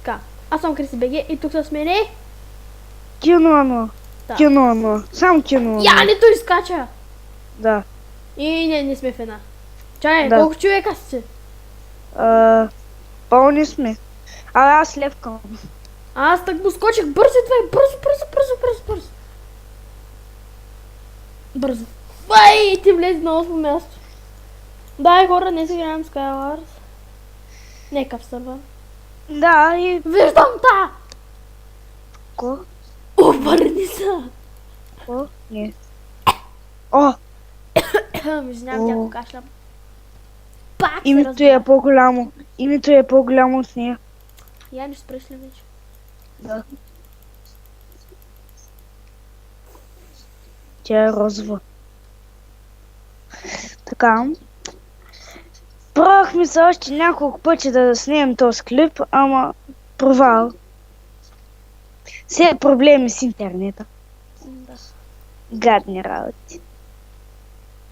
Така, аз съм Криси БГ и тук с мене. Киноно. Да. Киноно. Само киноно. Янето изкача. Да. И не сме в една. Чай, Да. колко човека сте? Пълни сме. Аз левкам. Аз так му скочих бързо, бързо. Бързо. Ай, ти влезе на 8 място. Дай хора, не си играем Skywars. Нека в сървър. Да, и... Виждам та! Ко? Обърни са! Ко? Не. О! Извинявам, някой кашлям. Пак се Името разбира. е по-голямо. Името е по-голямо от нея. Я не спреш ли вече? Да. Тя е розова. Така. Пробвахме се още няколко пъти да снимем този клип, ама провал. Все проблеми с интернета. Да. Гадни работи.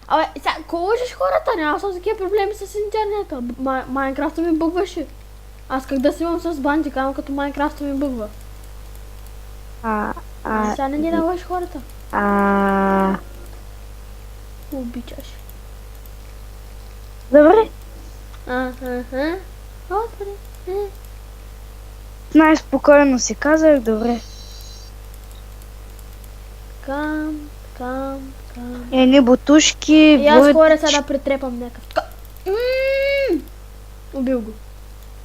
Абе, сега, кой лъжеш хората? Няма съм такива проблеми с интернета. Майнкрафта ми бъгваше. Аз как да снимам с бандика, като Майнкрафта ми бъгва. Сега не ни да лъжеш хората. Обичаш. Добре. Господи. Най-спокойно си казах, добре. Кам. Едни бутушки, И аз хора сега да претрепам някакъв. Така. Убил го.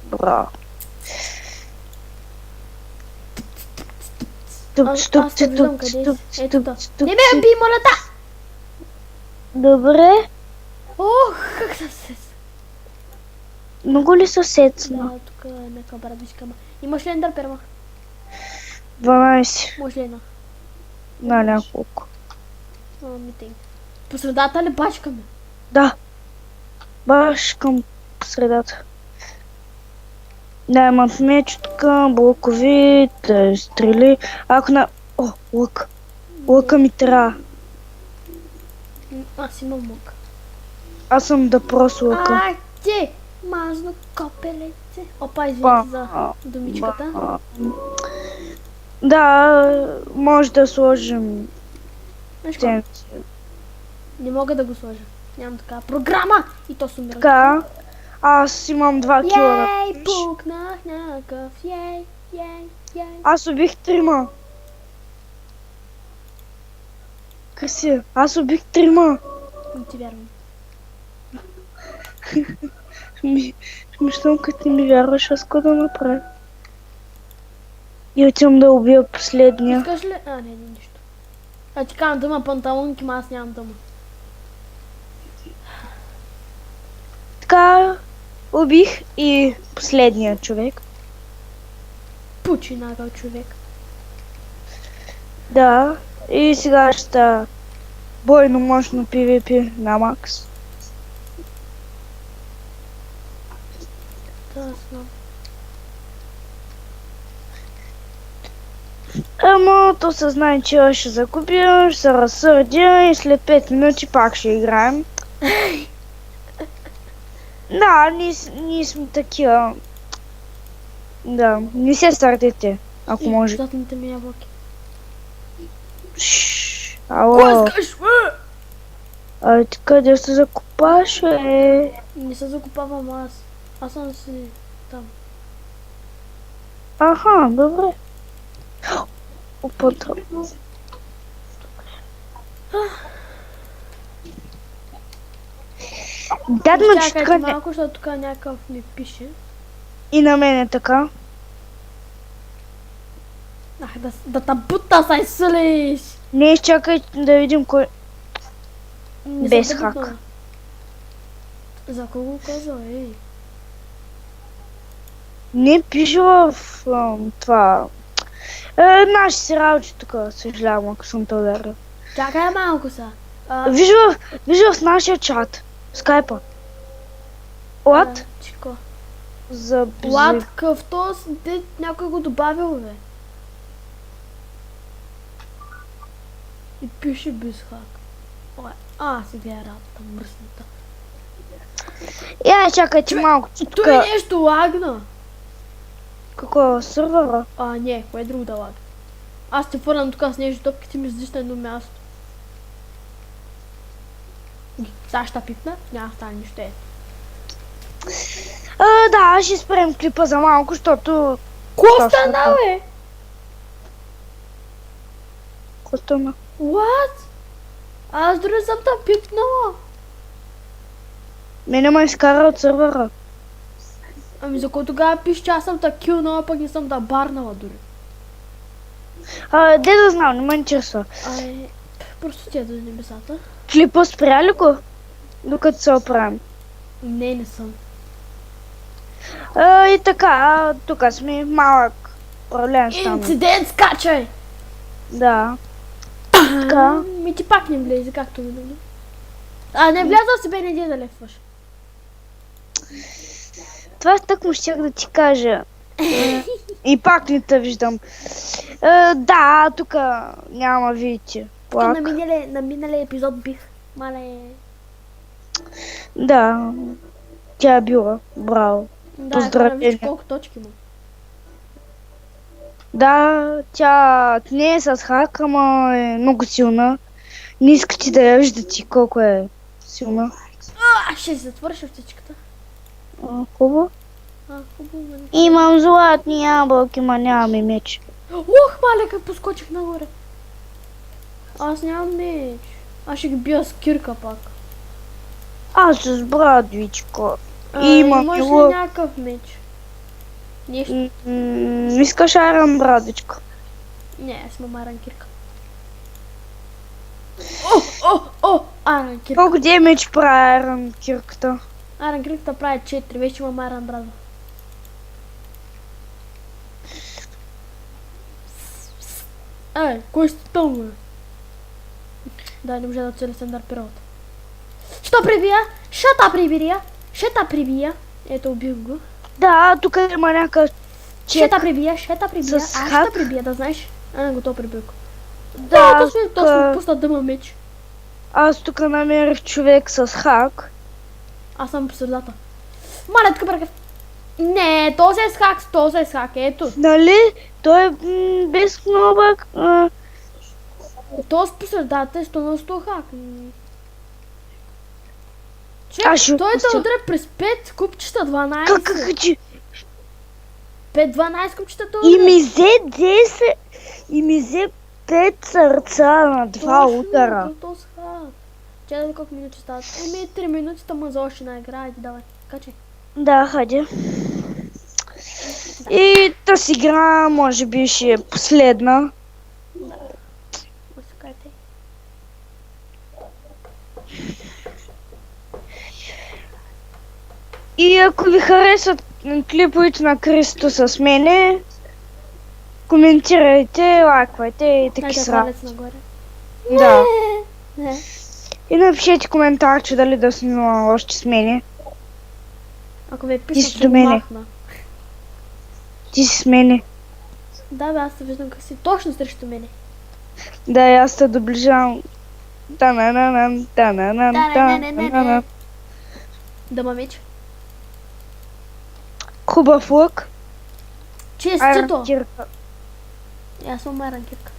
Браво. Аз те виждам къде си. Ето та. Не бе, би молята! Добре. Ох, как съм се... Много ли съседна? Да, тук е някаква брадичка. Имаш ли ендър перма? 12 Може ли една? на няколко. Митинг. По средата ли бачкаме? Да. Баш към средата. Да, имам мечетка, блокови, стрели. Ако на... О, лък. Лъка ми трябва. Аз имам лък. Аз съм да прос лъка. Ти! Мазно копелеце. Опа, извините за думичката. Да, може да сложим... Знаеш какво? Не мога да го сложа. Нямам такава програма! И то сумира. Така, аз имам 2 кила. Ей, пукнах някакъв. Ей. Аз убих 3. Красиво. Аз убих 3. Не ти вярвам. Смешно, като не ми вярваш, аз какво да направя? И отивам да убия последния. Искаш ли? Не, нищо. А ти казвам да има панталонки, ма аз нямам дъма. Така, убих и последния човек. Пучи човек. Да, и сега ще бойно мощно PvP на Макс. Да, знам. Ама то се знае, че ще загубя, ще се разсърдя и след 5 минути пак ще играем. Да, ние сме такива. Да, не се сърдете, ако може. Златните ми ябълки. Ало. Кой искаш? Ти къде се закопаш, Не се закопавам аз. Аз съм си там. Аха, добре. Опата. Дадно, че Чакайте така малко, защото тук някакъв ми пише. и на мен е така. Ах, да та бута, сай сълиш! Не, изчакай да видим кой... Не Без съм те хак. бутнала. За кого каза, ей? Не пише в това... Наши си работи тук, съжалявам, ако съм те ударил. Чакай малко са. Вижда в нашия чат. Скайпа. Лад? Чико. За... Лад къвто, някой го добавил, бе. И пише без хак. Си гледа работа, мръсната. Чакайте малко, че тук... Той нещо лагна. Какво? Сървъра? Не, кое е друго да лага. Аз те фърнам тук с нещо топки, ти ми седиш на едно място. Сега ще пипна, няма да стане нищо. Да, ще спрем клипа за малко, защото... Ко стана, бе? Какво стана? What? Аз дори съм да пипнала. Мене ме изкара от сървъра. Ами за кой тогава пише, че аз съм да килнала, пък не съм да барнала дори. Де да знам, не ме интересува. Просто ти е до небесата. Клипа спря ли го? Докато се оправим. Не съм. И така, тук сме малък проблем стана. Инцидент скачай! Да. Така. Ми ти пак не влезе, както ми дали. Не влязал си бе, не иди да лефваш. Това тък му щях да ти кажа. И пак не те виждам. Да, тук няма видите. Плак. На миналия епизод бих. Мале. Да. Тя е била. Браво. Да, Поздравления. виж колко точки има. Да, тя не е с хак, ама е много силна. Не иска ти да я виждате колко е силна. Ще си затвориш овцичката. Хубаво. Хубаво. Имам златни ябълки, ма нямам и меч. Ох, мале, как поскочих нагоре. Аз нямам меч. Аз ще ги бия с кирка пак. Аз с брадвичко. Имаш ли някакъв меч? Нещо? Искаш айран брадвичко? Не, аз имам айран кирка. Айран кирка. Колко ти е меч прави айран кирката? Айран кирката прави 4, вече имам айран брадва. Кой сте тълно, бе? Да, не може да цели стандарт период. Що прибия? Шета прибия. Ето, убих го. Да, тук има някакъв чек. Шета прибия. Аз ще прибия, да знаеш. Готов прибил. Да, то сме пусна дъма меч. Аз тук намерих човек с хак. Аз съм по средата. Маля, тук бъркав. Не, този е с хак, ето. Нали? Той е без кнопък. Този по средата е 100 хак. Той да удря през 5 купчета 12. Как че? 5-12 купчета той удря. И ми взе 10. И ми взе 5 сърца на 2 удара. Точно, с хак. Чакай да колко минути стават. 3 минути, тъма за още една игра. Давай, качай. Да, хайде. И тази игра може би ще е последна. Да. Усукайте. И ако ви харесват клиповете на Кристо с мене, коментирайте, лайквайте и таки сра. Да. И напишете коментар, че дали да снимам още с мене. Ако ви пиша, ще махна. Ти си с мене. Да, бе, аз се виждам как си точно срещу мене. Да, и аз те доближавам. Та-на-на-на. Дама меч. Хубав лък. Честито. Кирка. Аз съм айран кирка.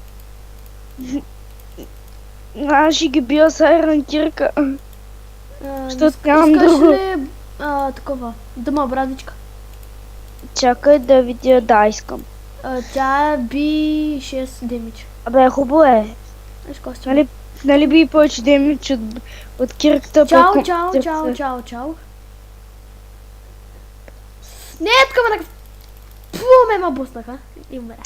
Аз ще ги бия с айран кирка. Защото нямам друго. Искаш ли такова? Дама брадичка. Чакай да видя, да, искам. Тя би 6 демидж. Абе, хубаво е. Нали би повече демидж от кирката? Чао. Не, такова някакъв... ме буснаха и умрях.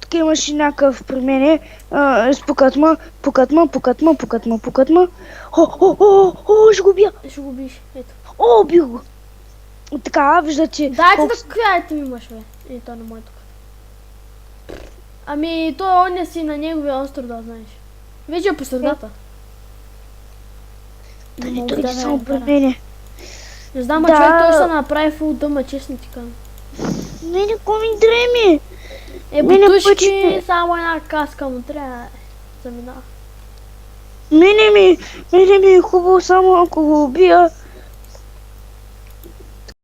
Тук имаш и някакъв при мене. Покатма. Ще го бия. Ще го биш, ето. Бих го. Така, виждате... Дайте да каквяйте ми имаш, бе. То не мой тук. Ами, той оня си на неговия остров, да знаеш. Вече е по средата. Дали той само при мене? Не знам, а човек той ще направи фул дъма, честно ти казвам. Не ми дреми. Бутушки, само една каска му трябва заминава. Мене ми е хубаво, само ако го убия.